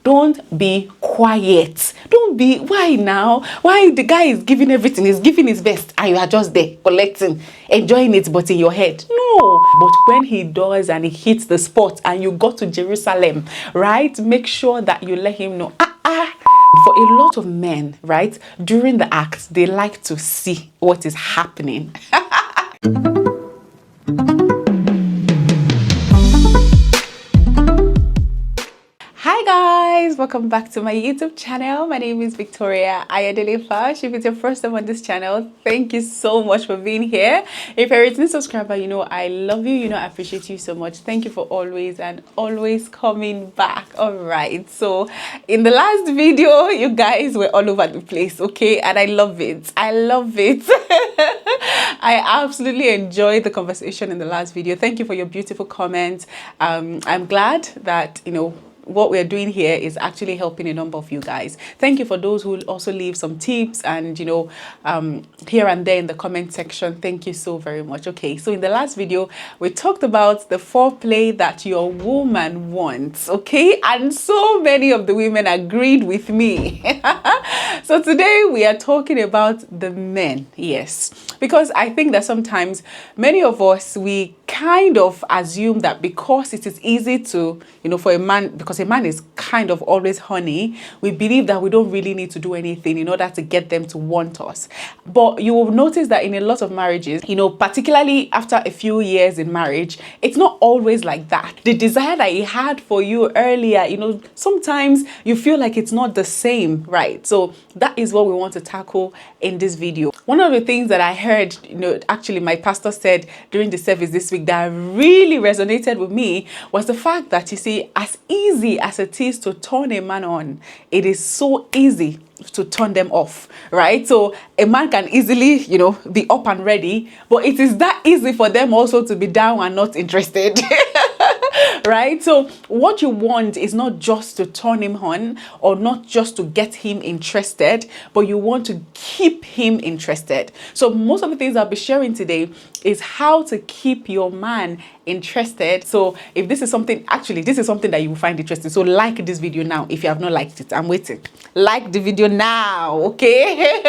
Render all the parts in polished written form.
Don't be quiet. Don't be, why now? Why the guy is giving everything, he's giving his best, and you are just there collecting, enjoying it, but in your head. No. But when he does and he hits the spot and you go to Jerusalem, right? Make sure that you let him know. For a lot of men, right, during the act, they like to see what is happening. Hi guys, welcome back to my YouTube channel. My name is Victoria Fash. If it's your first time on this channel, thank you so much for being here. If you're a returning subscriber, you know I love you, you know I appreciate you so much. Thank you for always coming back. All right, so in the last video, you guys were all over the place, okay, and I love it. I absolutely enjoyed the conversation in the last video. Thank you for your beautiful comments. I'm glad that what we're doing here is actually helping a number of you guys. Thank you for those who also leave some tips and here and there in the comment section. Thank you so very much. Okay, so in the last video we talked about the foreplay that your woman wants, okay, and so many of the women agreed with me. So today we are talking about the men. Yes, because I think that sometimes many of us, we kind of assume that because it is easy to for a man, because a man is kind of always honey, we believe that we don't really need to do anything in order to get them to want us. But you will notice that in a lot of marriages, particularly after a few years in marriage, it's not always like that. The desire that he had for you earlier, sometimes you feel like it's not the same, right? So that is what we want to tackle in this video. One of the things that I heard, actually my pastor said during the service this week that really resonated with me was the fact that, you see, as easy as it is to turn a man on, it is so easy to turn them off, right? So a man can easily, be up and ready, but it is that easy for them also to be down and not interested. Right? So what you want is not just to turn him on or not just to get him interested, but you want to keep him interested. So most of the things I'll be sharing today is how to keep your man interested. So if this is something, actually this is something that you will find interesting, so like this video now if you have not liked it. I'm waiting. Like the video now, okay?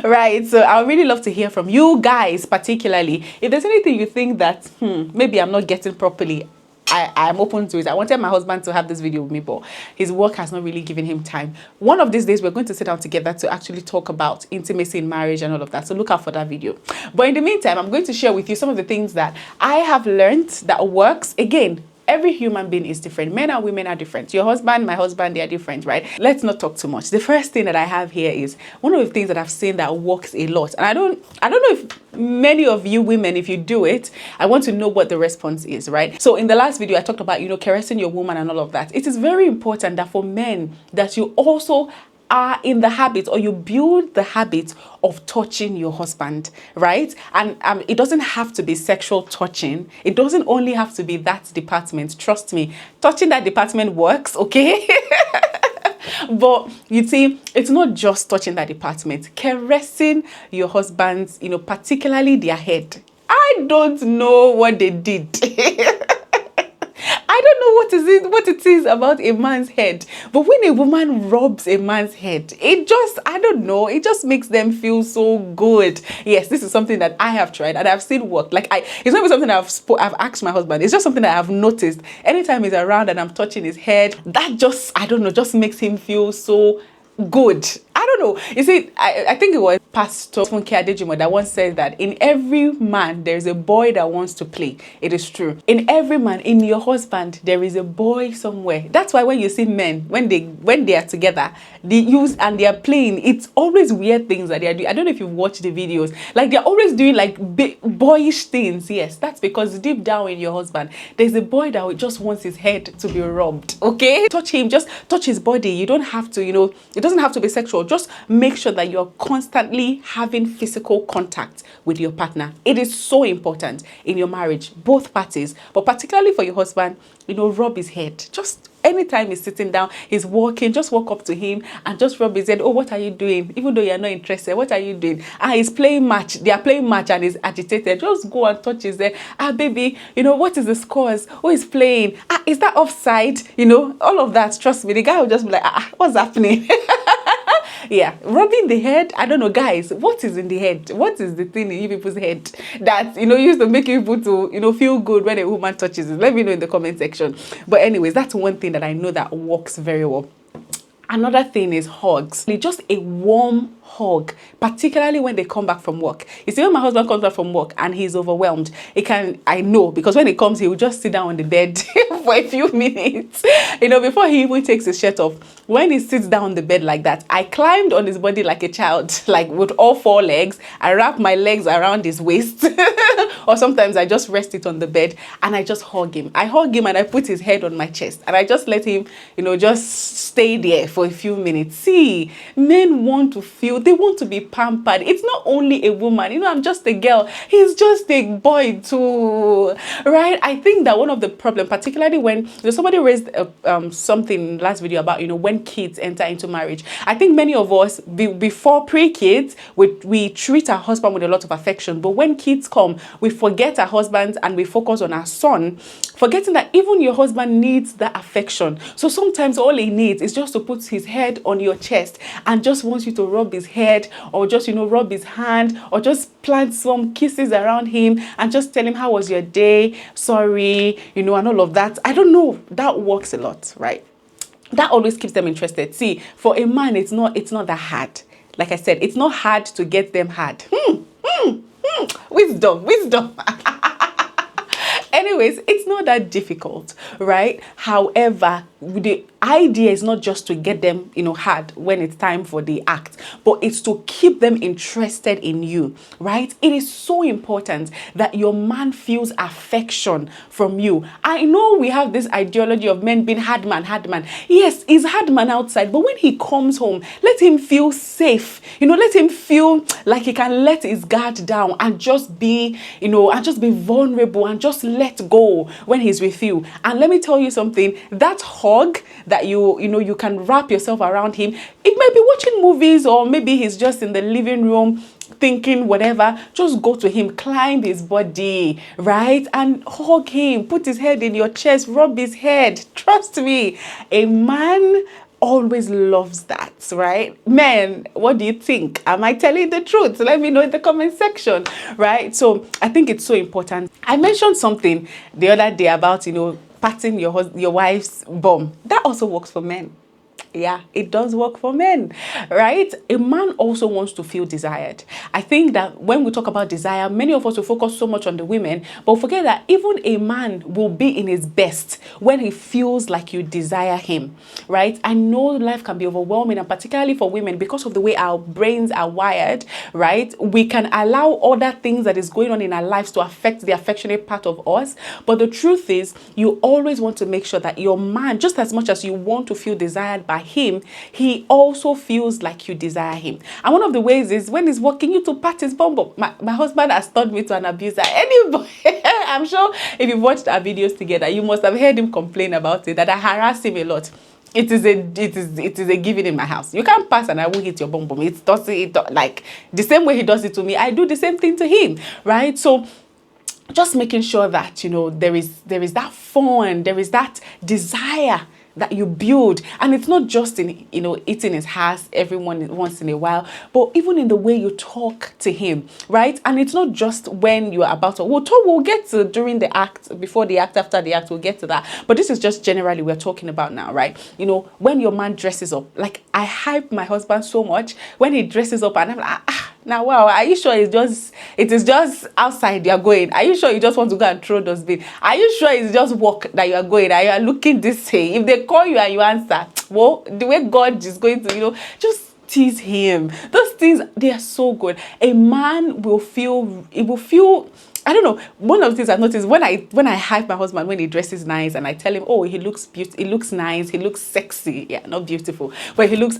Right, so I would really love to hear from you guys, particularly if there's anything you think that maybe I'm not getting properly. I'm open to it. I wanted my husband to have this video with me, but his work has not really given him time. One of these days, we're going to sit down together to actually talk about intimacy in marriage and all of that. So look out for that video. But in the meantime, I'm going to share with you some of the things that I have learned that works. Again, every human being is different. Men and women are different. Your husband, my husband, they are different, right? Let's not talk too much. The first thing that I have here is one of the things that I've seen that works a lot. And I don't know if many of you women, if you do it, I want to know what the response is, right? So in the last video, I talked about, caressing your woman and all of that. It is very important that for men that you also are in the habit, or you build the habit of touching your husband, right? And it doesn't have to be sexual touching. It doesn't only have to be that department. Trust me, touching that department works, okay? But you see, it's not just touching that department. Caressing your husbands, particularly their head. I don't know what they did. I don't know what it is about a man's head, but when a woman rubs a man's head, it just, I don't know, it just makes them feel so good. Yes, this is something that I have tried and I've seen work. Like it's not even something I've asked my husband. It's just something that I've noticed. Anytime he's around and I'm touching his head, that just, I don't know, just makes him feel so good. I don't know. You see, I think it was Pastor Funke Adejimo that once said that in every man there is a boy that wants to play. It is true. In every man, in your husband, there is a boy somewhere. That's why when you see men, when they are together, they use and they are playing, it's always weird things that they are doing. I don't know if you've watched the videos. Like they're always doing like big boyish things. Yes, that's because deep down in your husband, there's a boy that just wants his head to be rubbed. Okay? Touch him, just touch his body. You don't have to, it doesn't have to be sexual. Just make sure that you're constantly having physical contact with your partner. It is so important in your marriage, both parties, but particularly for your husband, rub his head. Just anytime he's sitting down, he's walking, just walk up to him and just rub his head. Oh, what are you doing? Even though you're not interested, what are you doing? He's playing match. They are playing match and he's agitated. Just go and touch his head. Baby, what is the scores? Who is playing? Is that offside? All of that. Trust me, the guy will just be like, what's happening? Yeah, rubbing the head. I don't know, guys, what is in the head? What is the thing in you people's head that used to make people to feel good when a woman touches it? Let me know in the comment section. But anyways, that's one thing that I know that works very well. Another thing is hugs. Just a warm hug, particularly when they come back from work. You see, when my husband comes back from work and he's overwhelmed, I know, because when he comes, he will just sit down on the bed for a few minutes, before he even takes his shirt off. When he sits down on the bed like that, I climbed on his body like a child, like with all 4 legs. I wrap my legs around his waist, or sometimes I just rest it on the bed and I just hug him. I hug him and I put his head on my chest and I just let him, just stay there for a few minutes. See, men want to feel, they want to be pampered. It's not only a woman, I'm just a girl. He's just a boy too, right? I think that one of the problems, particularly when somebody raised something last video about, when kids enter into marriage. I think many of us, before pre-kids, we treat our husband with a lot of affection. But when kids come, we forget our husbands and we focus on our son, forgetting that even your husband needs that affection. So sometimes all he needs is just to put his head on your chest and just wants you to rub his head, or just, rub his hand, or just plant some kisses around him and just tell him, how was your day? Sorry, and all of that. I don't know. That works a lot, right? That always keeps them interested. See, for a man, it's not that hard. Like I said, it's not hard to get them hard. Wisdom. Anyways, it's not that difficult, right? However, the idea is not just to get them, hard when it's time for the act, but it's to keep them interested in you, right? It is so important that your man feels affection from you. I know we have this ideology of men being hard man. Yes, he's hard man outside, but when he comes home, let him feel safe. Let him feel like he can let his guard down and just be, and just be vulnerable and just let go when he's with you. And let me tell you something, that hug that you can wrap yourself around him, it might be watching movies, or maybe he's just in the living room thinking whatever. Just go to him, climb his body, right, and hug him, put his head in your chest, rub his head. Trust me, a man always loves that, right? Men, what do you think? Am I telling the truth? Let me know in the comment section, right? So I think it's so important. I mentioned something the other day about, patting your wife's bum. That also works for men. Yeah, it does work for men, right? A man also wants to feel desired. I think that when we talk about desire, many of us will focus so much on the women, but forget that even a man will be in his best when he feels like you desire him, right? I know life can be overwhelming, and particularly for women, because of the way our brains are wired, right? We can allow other things that is going on in our lives to affect the affectionate part of us. But the truth is, you always want to make sure that your man, just as much as you want to feel desired by him, he also feels like you desire him. And one of the ways is when he's walking, you to pat his bum bum. My husband has turned me to an abuser. Anybody, I'm sure if you've watched our videos together, you must have heard him complain about it, that I harass him a lot. It is a given in my house. You can't pass and I won't hit your bum bum. Like the same way he does it to me, I do the same thing to him, right? So just making sure that there is that fun, there is that desire that you build. And it's not just in eating his ass once in a while, but even in the way you talk to him, right? And it's not just when you are about to, we'll get to during the act, before the act, after the act, we'll get to that, but this is just generally we're talking about now, right? When your man dresses up, like I hype my husband so much when he dresses up, and I'm like, now, wow, are you sure it is just outside you're going? Are you sure you just want to go and throw dustbin? Are you sure it's just work that you are going? Are you looking this way? If they call you and you answer, well, the way God is going to, just tease him. Those things, they are so good. A man will feel, I don't know. One of the things I've noticed when I hype my husband when he dresses nice and I tell him, oh, he looks beautiful, he looks nice, he looks sexy. Yeah, not beautiful, but he looks,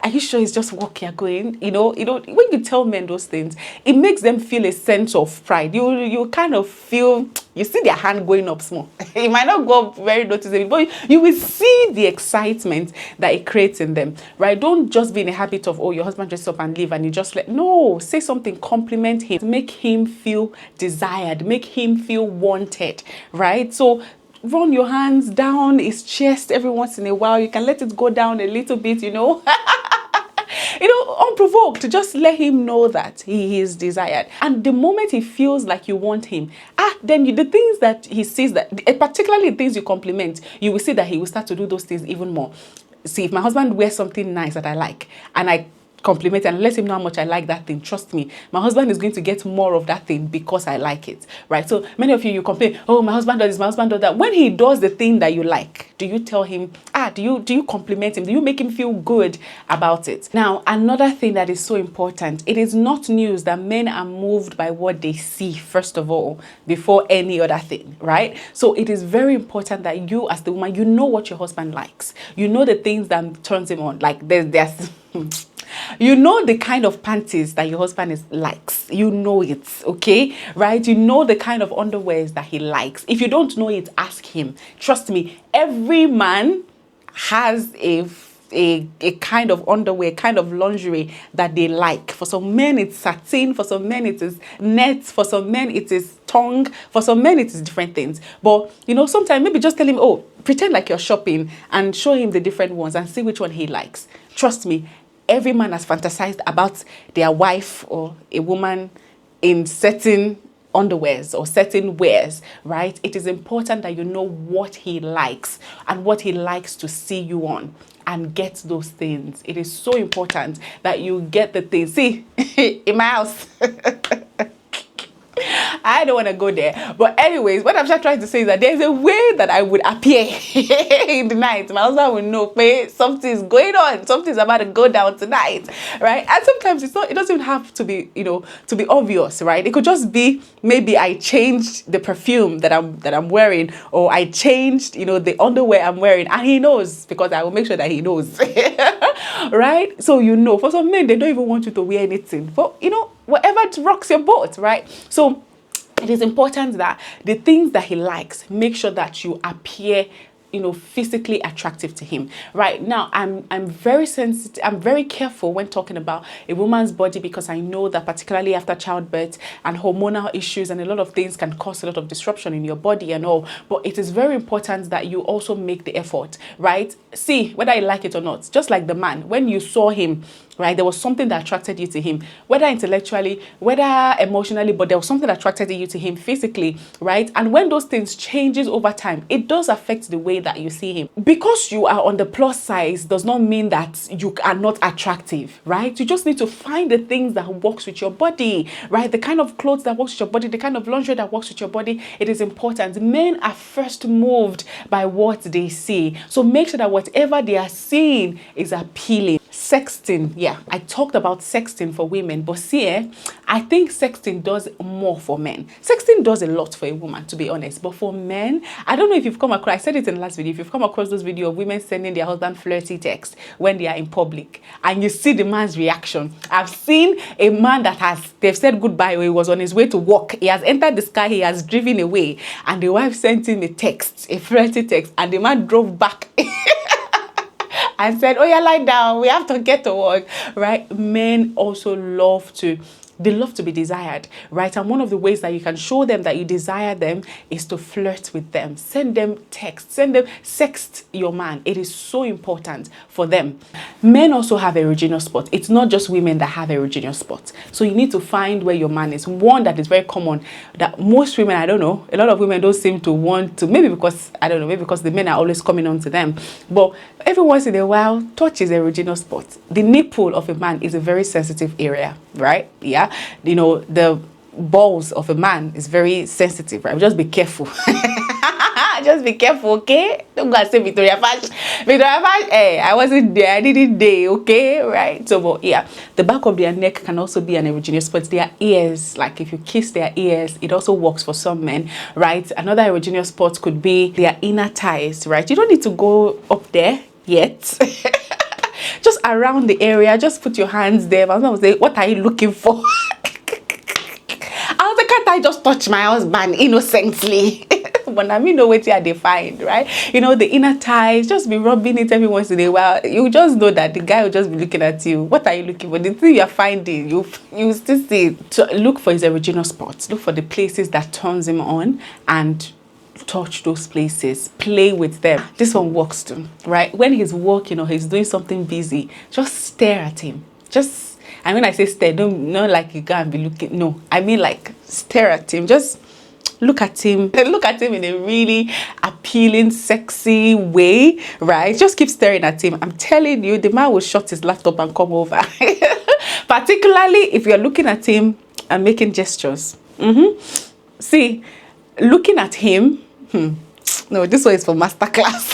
Are you sure it's just work you're going? When you tell men those things, it makes them feel a sense of pride. You kind of feel, you see their hand going up small. It might not go up very noticeably, but you will see the excitement that it creates in them, right? Don't just be in a habit of, oh, your husband dresses up and leave and you just no, say something, compliment him, make him feel desired, make him feel wanted, right? So run your hands down his chest every once in a while. You can let it go down a little bit, unprovoked. Just let him know that he is desired. And the moment he feels like you want him, then the things that he sees, that particularly the things you compliment, you will see that he will start to do those things even more. See, if my husband wears something nice that I like, and I compliment and let him know how much I like that thing, trust me, my husband is going to get more of that thing because I like it, right? So many of you complain, oh, my husband does this, my husband does that. When he does the thing that you like, do you tell him, do you compliment him? Do you make him feel good about it? Now, another thing that is so important, it is not news that men are moved by what they see, first of all, before any other thing, right? So it is very important that you, as the woman, you know what your husband likes. You know the things that turns him on. Like there's you know the kind of panties that your husband likes. You know it, okay? Right? You know the kind of underwears that he likes. If you don't know it, ask him. Trust me, every man has a kind of underwear, kind of lingerie that they like. For some men, it's satin. For some men, it is net. For some men, it is tongue. For some men, it is different things. But, sometimes maybe just tell him, oh, pretend like you're shopping and show him the different ones and see which one he likes. Trust me, every man has fantasized about their wife or a woman in certain underwears or certain wears, right? It is important that you know what he likes and what he likes to see you on, and get those things. It is so important that you get the things. See, in my house, I don't want to go there. But anyways, what I'm just trying to say is that there's a way that I would appear in the night. My husband will know, hey, something's going on. Something's about to go down tonight, right? And sometimes it doesn't even have to be, to be obvious, right? It could just be, maybe I changed the perfume that I'm wearing, or I changed, the underwear I'm wearing, and he knows, because I will make sure that he knows, right? So, for some men, they don't even want you to wear anything. But, whatever rocks your boat, right? So it is important that the things that he likes, make sure that you appear physically attractive to him. Right now, I'm very sensitive. I'm very careful when talking about a woman's body, because I know that particularly after childbirth and hormonal issues and a lot of things can cause a lot of disruption in your body and all. But it is very important that you also make the effort, right? See, whether you like it or not, just like the man, when you saw him, right, there was something that attracted you to him, whether intellectually, whether emotionally, but there was something that attracted you to him physically, right? And when those things changes over time, it does affect the way that you see him. Because you are on the plus size does not mean that you are not attractive, right? You just need to find the things that works with your body, right? The kind of clothes that works with your body, the kind of lingerie that works with your body. It is important. Men are first moved by what they see. So make sure that whatever they are seeing is appealing. Sexting, yeah, I talked about sexting for women, but see, I think sexting does more for men. Sexting does a lot for a woman, to be honest, but for men, I don't know if you've come across, I said it in the last video, if you've come across those videos of women sending their husband flirty text when they are in public, and you see the man's reaction. I've seen a man that they've said goodbye, or he was on his way to work, he has entered the sky, he has driven away, and the wife sent him a text, a flirty text, and the man drove back and said, oh yeah, lie down, we have to get to work, right? Men also love to be desired, right? And one of the ways that you can show them that you desire them is to flirt with them. Send them text, sext your man. It is so important for them. Men also have erogenous spots. It's not just women that have erogenous spots. So you need to find where your man is. One that is very common, that most women, I don't know, a lot of women don't seem to want to, maybe because, I don't know, maybe because the men are always coming on to them. But every once in a while, touch is erogenous spot. The nipple of a man is a very sensitive area, right? Yeah. The balls of a man is very sensitive, right? Just be careful. Just be careful, okay? Don't go and say Victoria Fash. Victoria Fash, hey, I wasn't there. I didn't day, okay? Right? So, but yeah, the back of their neck can also be an erogenous spot. Their ears, like if you kiss their ears, it also works for some men, right? Another erogenous spot could be their inner thighs, right? You don't need to go up there yet. just around the area, just put your hands there. My husband was saying, what are you looking for? I was like, can't I just touch my husband innocently? But I mean, know what they find, right? You know, the inner thighs, just be rubbing it every once in a while. You just know that the guy will just be looking at you. What are you looking for? The thing you're finding, you still see it. So look for his original spots. Look for the places that turns him on and touch those places. Play with them. This one works too, right? When he's working or he's doing something busy, just stare at him. Just, I mean, I say stare, don't not like you can't be looking. No, I mean like stare at him. Just look at him in a really appealing, sexy way, right? Just keep staring at him. I'm telling you, the man will shut his laptop and come over. Particularly if you're looking at him and making gestures. See, looking at him, no, this one is for masterclass.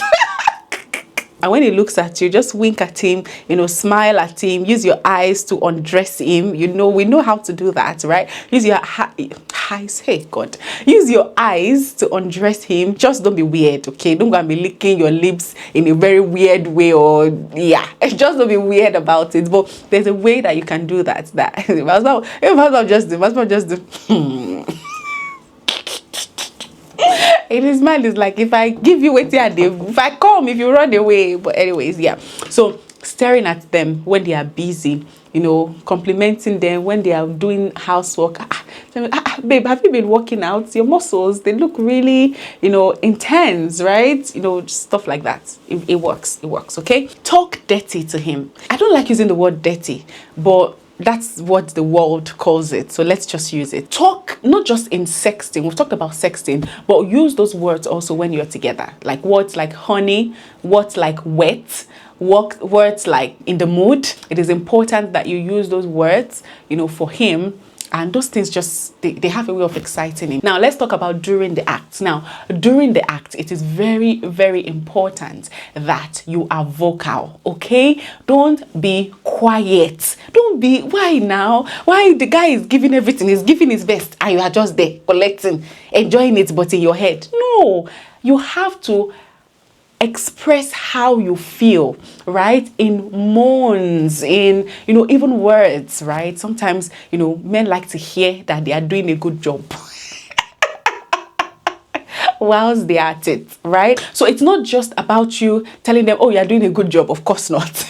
And when he looks at you, just wink at him, you know, smile at him, use your eyes to undress him. You know, we know how to do that, right? Use your eyes, hey God, use your eyes to undress him. Just don't be weird, okay? Don't go and be licking your lips in a very weird way, or yeah, just don't be weird about it. But there's a way that you can do that. Just do. In his mind is like, if I give you what if I come, if you run away. But anyways, yeah. So staring at them when they are busy, you know, complimenting them when they are doing housework. Babe, have you been working out? Your muscles, they look really, you know, intense, right? You know, stuff like that. It works. It works, okay? Talk dirty to him. I don't like using the word dirty, but that's what the world calls it. So let's just use it. Talk not just in sexting. We've talked about sexting, but use those words also when you're together. Like words like honey, words like wet, words like in the mood. It is important that you use those words, you know, for him. And those things just, they have a way of exciting him. Now, let's talk about during the act. Now, during the act, it is very, very important that you are vocal, okay? Don't be quiet. Don't be, why now? Why the guy is giving everything, he's giving his best, and you are just there, collecting, enjoying it, but in your head. No, you have to express how you feel, right? In moans, in, you know, even words, right? Sometimes, you know, men like to hear that they are doing a good job whilst they are at it, right? So it's not just about you telling them, oh, you're doing a good job. Of course not.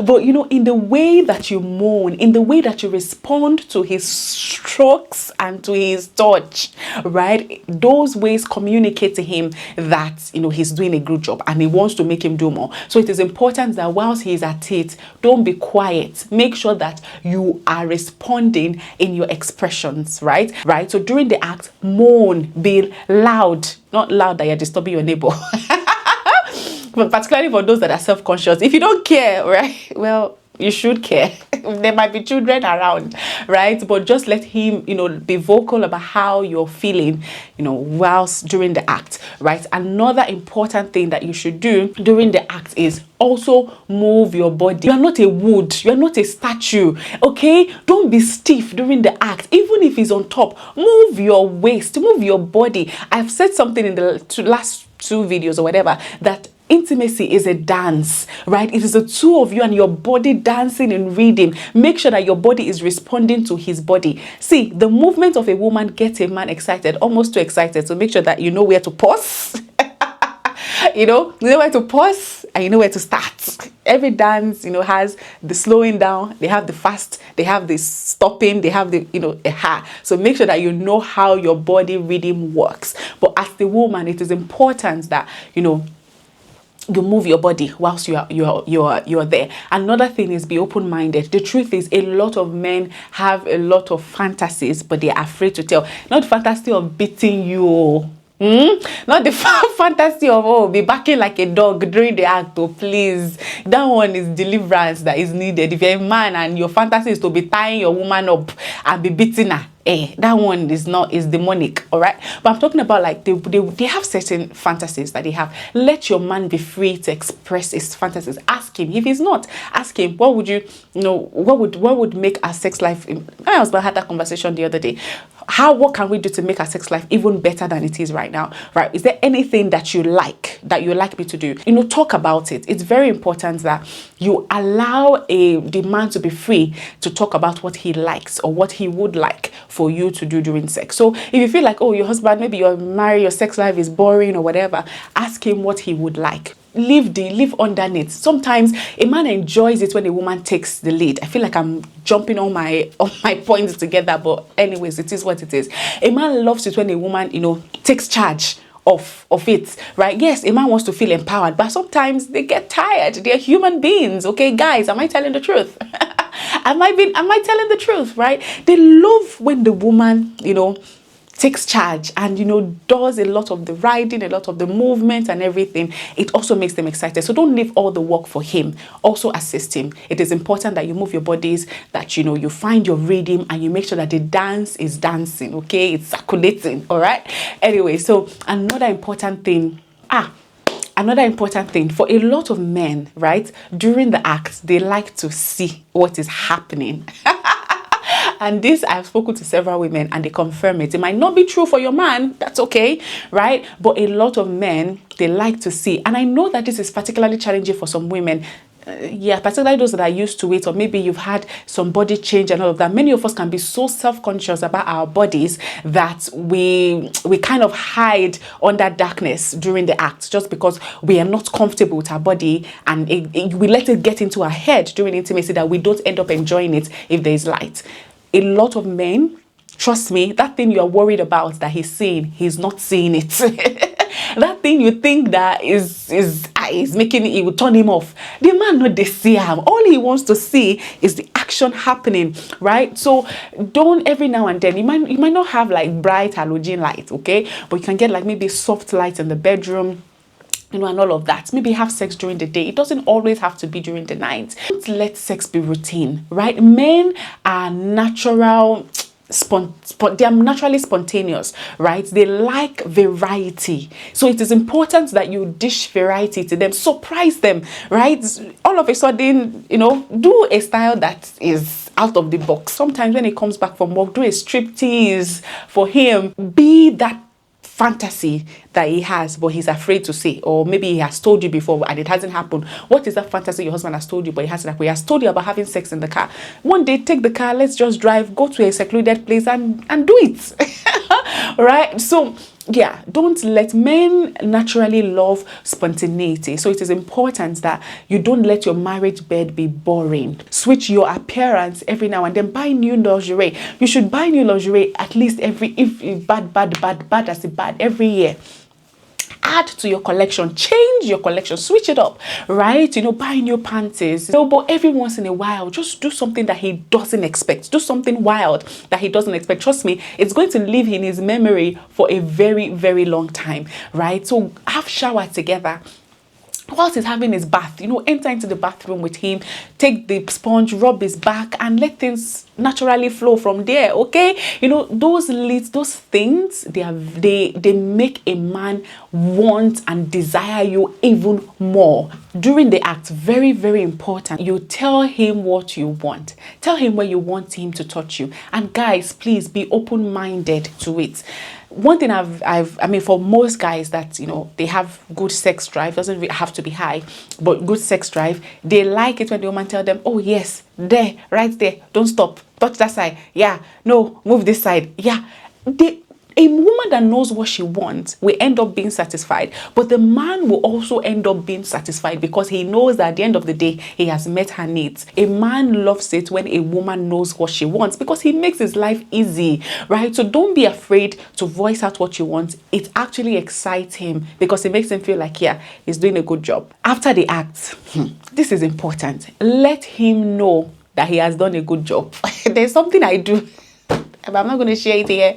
But, you know, in the way that you moan, in the way that you respond to his strokes and to his touch, right? Those ways communicate to him that, you know, he's doing a good job and he wants to make him do more. So it is important that whilst he's at it, don't be quiet. Make sure that you are responding in your expressions, right? Right? So during the act, moan, be loud, not loud that you're disturbing your neighbor. But particularly for those that are self-conscious. If you don't care, right? Well, you should care. There might be children around, right? But just let him, you know, be vocal about how you're feeling, you know, whilst during the act, right? Another important thing that you should do during the act is also move your body. You are not a wood. You are not a statue, okay? Don't be stiff during the act. Even if he's on top, move your waist, move your body. I've said something in the last 2 videos or whatever, that intimacy is a dance, right? It is the two of you and your body dancing in rhythm. Make sure that your body is responding to his body. See, the movement of a woman gets a man excited, almost too excited. So make sure that you know where to pause. You know where to pause and you know where to start. Every dance, you know, has the slowing down, they have the fast, they have the stopping, they have the, you know, So make sure that you know how your body rhythm works. But as the woman, it is important that, you know, you move your body whilst you're there. Another thing is be open-minded. The truth is, a lot of men have a lot of fantasies, but they are afraid to tell. Not fantasy of beating you. Not the fantasy of, oh, be barking like a dog during the act, oh, please. That one is deliverance that is needed. If you're a man and your fantasy is to be tying your woman up and be beating her, that one is demonic, all right? But I'm talking about like they have certain fantasies that they have. Let your man be free to express his fantasies. Ask him. If he's not, ask him, what would you know, what would make our sex life? I had that conversation the other day. what can we do to make our sex life even better than it is right now, right? Is there anything that you like me to do? You know, talk about it. It's very important that you allow the man to be free to talk about what he likes or what he would like for you to do during sex. So if you feel like, oh, your husband, maybe you're married, your sex life is boring or whatever, ask him what he would like. Live underneath. Sometimes a man enjoys it when a woman takes the lead. I feel like I'm jumping all my points together, but anyways, it is what it is. A man loves it when a woman, you know, takes charge of it, right? Yes, a man wants to feel empowered, but sometimes they get tired. They're human beings, okay, guys? Am I telling the truth? Am I telling the truth, right? They love when the woman, you know, takes charge and, you know, does a lot of the riding, a lot of the movement and everything. It also makes them excited. So don't leave all the work for him. Also assist him. It is important that you move your bodies, that, you know, you find your rhythm and you make sure that the dance is dancing, okay? It's circulating, all right? Anyway, so another important thing for a lot of men, right? During the act, they like to see what is happening. And this, I've spoken to several women and they confirm it. It might not be true for your man, that's okay, right? But a lot of men, they like to see. And I know that this is particularly challenging for some women. Particularly those that are used to it, or maybe you've had some body change and all of that. Many of us can be so self-conscious about our bodies that we kind of hide under darkness during the act just because we are not comfortable with our body, and we let it get into our head during intimacy that we don't end up enjoying it if there is light. A lot of men, trust me, that thing you're worried about that he's seeing, he's not seeing it. That thing you think that is making it will turn him off. The man not they see him. All he wants to see is the action happening, right? So don't, every now and then, you might not have like bright halogen light, okay? But you can get like maybe soft light in the bedroom, you know, and all of that. Maybe have sex during the day. It doesn't always have to be during the night. Don't let sex be routine, right? Men are natural, they are naturally spontaneous, right? They like variety. So it is important that you dish variety to them, surprise them, right? All of a sudden, you know, do a style that is out of the box. Sometimes when he comes back from work, do a striptease for him. Be that fantasy that he has, but he's afraid to say, or maybe he has told you before and it hasn't happened. What is that fantasy your husband has told you, but he hasn't happened? He has told you about having sex in the car. One day, take the car, let's just drive, go to a secluded place and do it. Right? So yeah, don't let men naturally love spontaneity. So it is important that you don't let your marriage bed be boring. Switch your appearance every now and then. Buy new lingerie. You should buy new lingerie at least if bad as a bad every year. Add to your collection, change your collection, switch it up, right? You know, buy new panties. So, but every once in a while, just do something that he doesn't expect. Do something wild that he doesn't expect. Trust me, it's going to live in his memory for a very, very long time, right? So have shower together. Whilst he's having his bath, you know, enter into the bathroom with him, take the sponge, rub his back, and let things naturally flow from there, okay? You know, those things, they make a man want and desire you even more. During the act, very, very important, you tell him what you want. Tell him where you want him to touch you. And guys, please be open-minded to it. One thing I mean, for most guys that, you know, they have good sex drive, doesn't really have to be high, but good sex drive, they like it when the woman tell them, oh yes, there, right there, don't stop, touch that side, yeah, no, move this side, yeah. A woman that knows what she wants will end up being satisfied, but the man will also end up being satisfied because he knows that at the end of the day, he has met her needs. A man loves it when a woman knows what she wants because he makes his life easy, right? So don't be afraid to voice out what you want. It actually excites him because it makes him feel like, yeah, he's doing a good job. After the act, this is important. Let him know that he has done a good job. There's something I do, but I'm not going to share it here.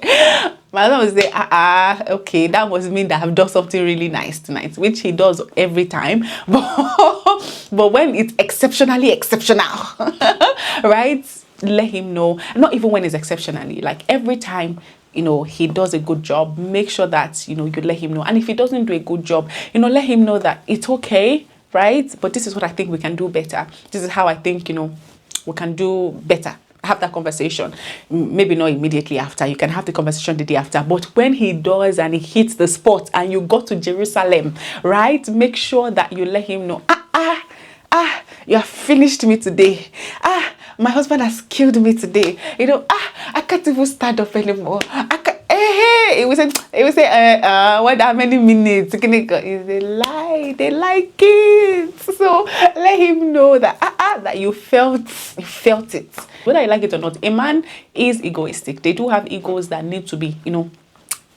My husband will say, okay, that must mean that I've done something really nice tonight, which he does every time. But when it's exceptionally exceptional, right? Let him know. Not even when it's exceptionally, like every time, you know, he does a good job, make sure that, you know, you let him know. And if he doesn't do a good job, you know, let him know that it's okay, right? But this is what I think we can do better. This is how I think, you know, we can do better. have that conversation. Maybe not immediately after, you can have the conversation the day after, but when he does and he hits the spot and you go to Jerusalem, right, make sure that you let him know, you have finished me today. My husband has killed me today. You know, I can't even stand up anymore. It was what, how many minutes? It's a lie. They like it. So let him know that that you felt it. Whether you like it or not, a man is egoistic. They do have egos that need to be,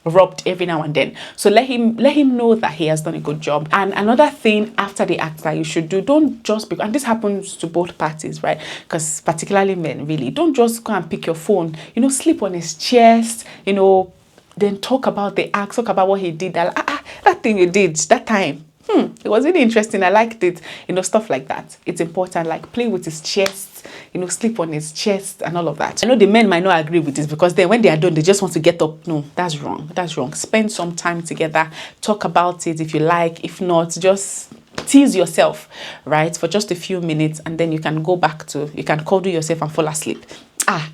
rubbed every now and then. So let him know that he has done a good job. And another thing after the act that you should do, don't just and this happens to both parties, right? Because particularly men, really, don't just go and pick your phone, sleep on his chest, then talk about the act, talk about what he did, that thing you did that time. It was really interesting. I liked it. Stuff like that. It's important. Like play with his chest, sleep on his chest and all of that. I know the men might not agree with this because then when they are done, they just want to get up. No, that's wrong. That's wrong. Spend some time together. Talk about it if you like. If not, just tease yourself, right? For just a few minutes, and then you can go back to, you can cuddle yourself and fall asleep.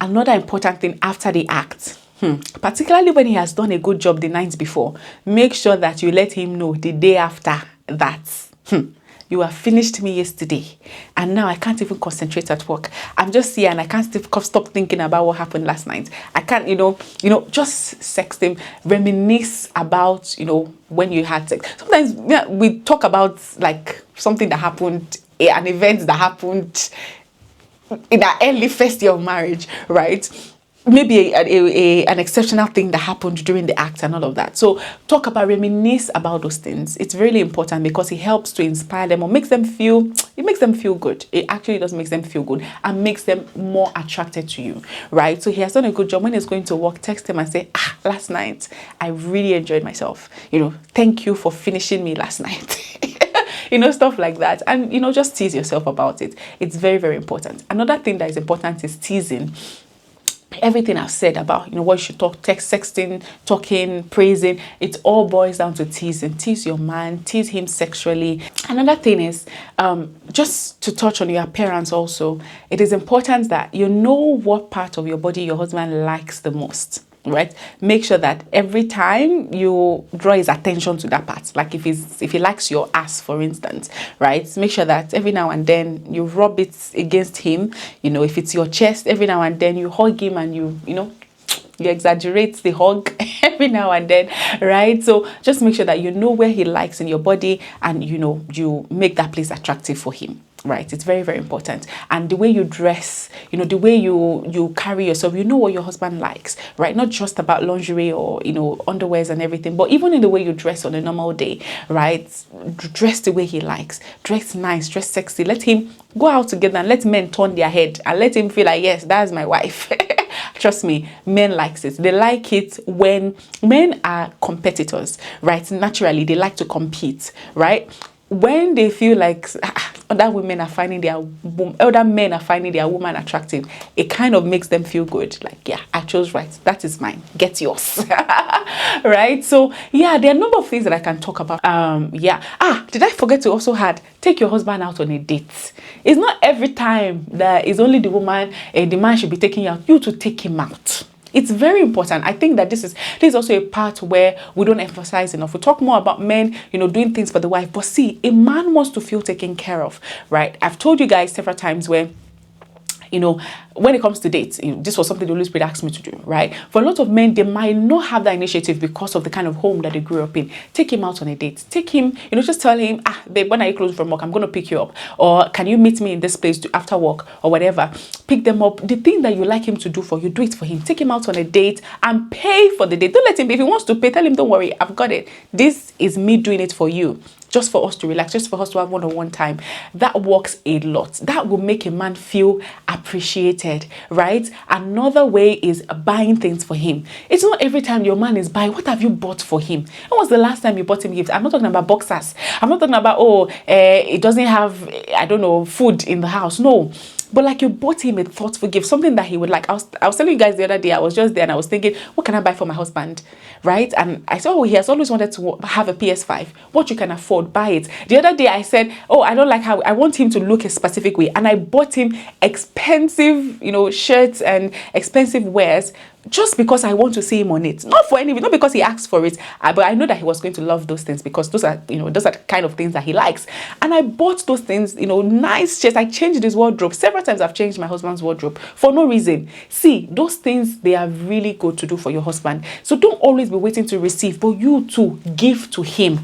Another important thing after the act. Particularly when he has done a good job the night before, make sure that you let him know the day after that you have finished me yesterday and now I can't even concentrate at work. I'm just here and I can't stop thinking about what happened last night. I can't, just sext him, reminisce about, when you had sex. Sometimes we talk about like something that happened, an event that happened in the early first year of marriage, right? Maybe an exceptional thing that happened during the act and all of that. So talk about, reminisce about those things. It's really important because it helps to inspire them or makes them feel good. It actually does make them feel good and makes them more attracted to you, right? So he has done a good job. When he's going to work, text him and say, last night I really enjoyed myself. Thank you for finishing me last night. Stuff like that. And, just tease yourself about it. It's very, very important. Another thing that is important is teasing. Everything I've said about, what you should talk, sexting, talking, praising, it all boils down to teasing. Tease your man, tease him sexually. Another thing is, just to touch on your appearance also, it is important that you know what part of your body your husband likes the most. Right? Make sure that every time you draw his attention to that part, like if he likes your ass, for instance, right? Make sure that every now and then you rub it against him. If it's your chest, every now and then you hug him and you exaggerate the hug every now and then, right? So just make sure that you know where he likes in your body and you make that place attractive for him. Right, it's very, very important. And the way you dress, the way you carry yourself, what your husband likes, right? Not just about lingerie or, underwears and everything, but even in the way you dress on a normal day, right? Dress the way he likes. Dress nice, dress sexy. Let him go out together and let men turn their head and let him feel like, yes, that's my wife. Trust me, men likes it. They like it when men are competitors, right? Naturally, they like to compete, right? When they feel like other men are finding their woman attractive, it kind of makes them feel good. Like, yeah, I chose right. That is mine. Get yours. Right? So, yeah, there are a number of things that I can talk about. Did I forget to also add, take your husband out on a date. It's not every time that it's only the woman, the man should be taking you to take him out. It's very important. I think that this is also a part where we don't emphasize enough. We talk more about men, doing things for the wife. But see, a man wants to feel taken care of, right? I've told you guys several times where, when it comes to dates, this was something the Holy Spirit asked me to do, right? For a lot of men, they might not have that initiative because of the kind of home that they grew up in. Take him out on a date. Take him, just tell him, babe, when are you close from work? I'm going to pick you up. Or can you meet me in this place after work or whatever? Pick them up. The thing that you like him to do for you, do it for him. Take him out on a date and pay for the date. Don't let him, if he wants to pay, tell him, don't worry, I've got it. This is me doing it for you. Just for us to relax, just for us to have one-on-one time. That works a lot. That will make a man feel appreciated, right? Another way is buying things for him. It's not every time your man is buying. What have you bought for him? When was the last time you bought him gifts? I'm not talking about boxers. I'm not talking about, it doesn't have, food in the house. No. but like you bought him a thoughtful gift, something that he would like. I was telling you guys the other day, I was just there and I was thinking, what can I buy for my husband, right? And I said, oh, he has always wanted to have a PS5. What you can afford, buy it. The other day I said, oh, I don't like how, I want him to look a specific way, and I bought him expensive, you know, shirts and expensive wares just because I want to see him on it. Not for any, not because he asked for it, but I know that he was going to love those things because those are, you know, those are the kind of things that he likes. And I bought those things, you know, nice shirts. I changed his wardrobe. Several times I've changed my husband's wardrobe for no reason. See, those things, they are really good to do for your husband. So don't always be waiting to receive, but you too give to him.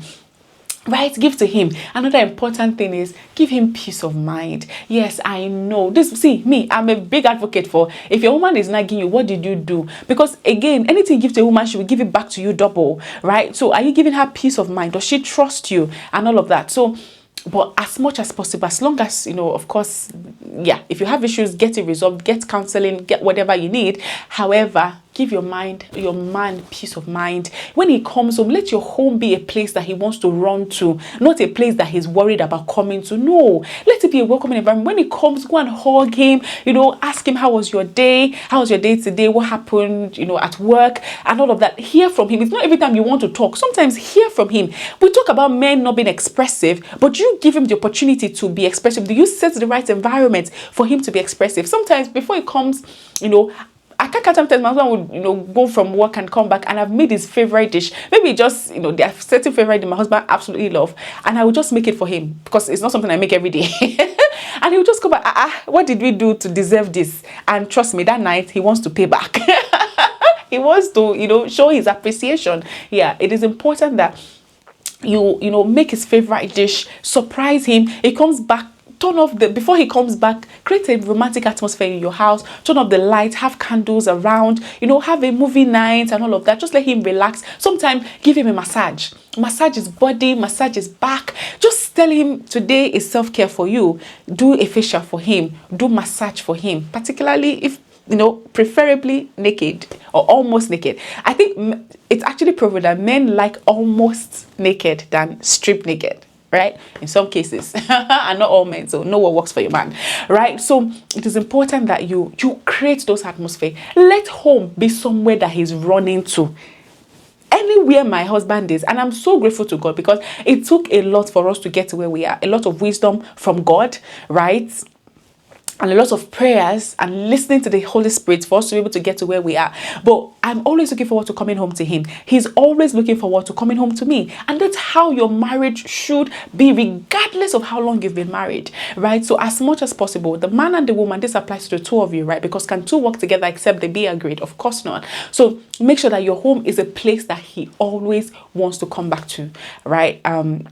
Right, give to him. Another important thing is give him peace of mind. Yes, I know this. See, me, I'm a big advocate for, if your woman is nagging you, what did you do? Because again, anything you give to a woman, she will give it back to you double, right? So are you giving her peace of mind? Does she trust you and all of that? So, but as much as possible, as long as, you know, of course, yeah, if you have issues, get it resolved, get counseling, get whatever you need. However, give your man peace of mind. When he comes home, let your home be a place that he wants to run to, not a place that he's worried about coming to. No, let it be a welcoming environment. When he comes, go and hug him, you know, ask him, how was your day? How was your day today? What happened, you know, at work and all of that. Hear from him. It's not every time you want to talk. Sometimes hear from him. We talk about men not being expressive, but you give him the opportunity to be expressive. Do you set the right environment for him to be expressive? Sometimes before he comes, you know, I can't count sometimes my husband would, you know, go from work and come back and I've made his favorite dish. Maybe just, you know, there are certain favorite that my husband absolutely love, and I will just make it for him because it's not something I make every day. And he will just come back, what did we do to deserve this? And trust me, that night he wants to pay back. He wants to, you know, show his appreciation. Yeah, it is important that you know, make his favorite dish, surprise him. He comes back, turn off before he comes back, create a romantic atmosphere in your house, turn off the lights, have candles around, you know, have a movie night and all of that. Just let him relax. Sometimes give him a massage his body, massage his back. Just tell him today is self-care for you. Do a facial for him, do massage for him, particularly if, you know, preferably naked or almost naked. I think it's actually proven that men like almost naked than strip naked, right? In some cases, and not all men, so know what works for your man, right? So it is important that you create those atmosphere. Let home be somewhere that he's running to. Anywhere my husband is, and I'm so grateful to God because it took a lot for us to get to where we are. A lot of wisdom from God, right? And a lot of prayers and listening to the Holy Spirit for us to be able to get to where we are. But I'm always looking forward to coming home to him. He's always looking forward to coming home to me. And that's how your marriage should be, regardless of how long you've been married, right? So as much as possible, the man and the woman, this applies to the two of you, right? Because can two work together except they be agreed? Of course not. So make sure that your home is a place that he always wants to come back to, right?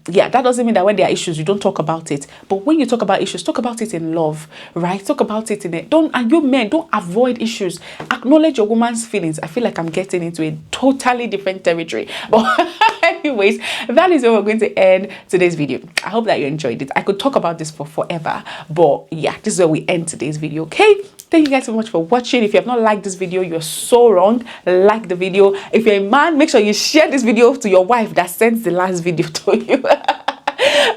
Yeah, that doesn't mean that when there are issues, you don't talk about it. But when you talk about issues, talk about it in love, right? Talk about it in it. And you men, don't avoid issues. Acknowledge your woman's feelings. I feel like I'm getting into a totally different territory. But anyways, that is where we're going to end today's video. I hope that you enjoyed it. I could talk about this for forever, but yeah, this is where we end today's video, okay? Thank you guys so much for watching. If you have not liked this video, you're so wrong. Like the video. If you're a man, make sure you share this video to your wife that sends the last video to you.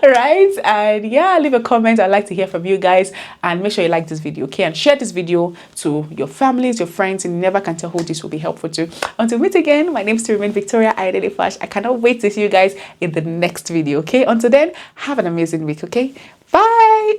Right? And yeah, leave a comment. I'd like to hear from you guys, and make sure you like this video, okay? And share this video to your families, your friends, and you never can tell who this will be helpful to. Until we meet again, my name is Victoria Fash. I cannot wait to see you guys in the next video, okay? Until then, have an amazing week, okay? Bye.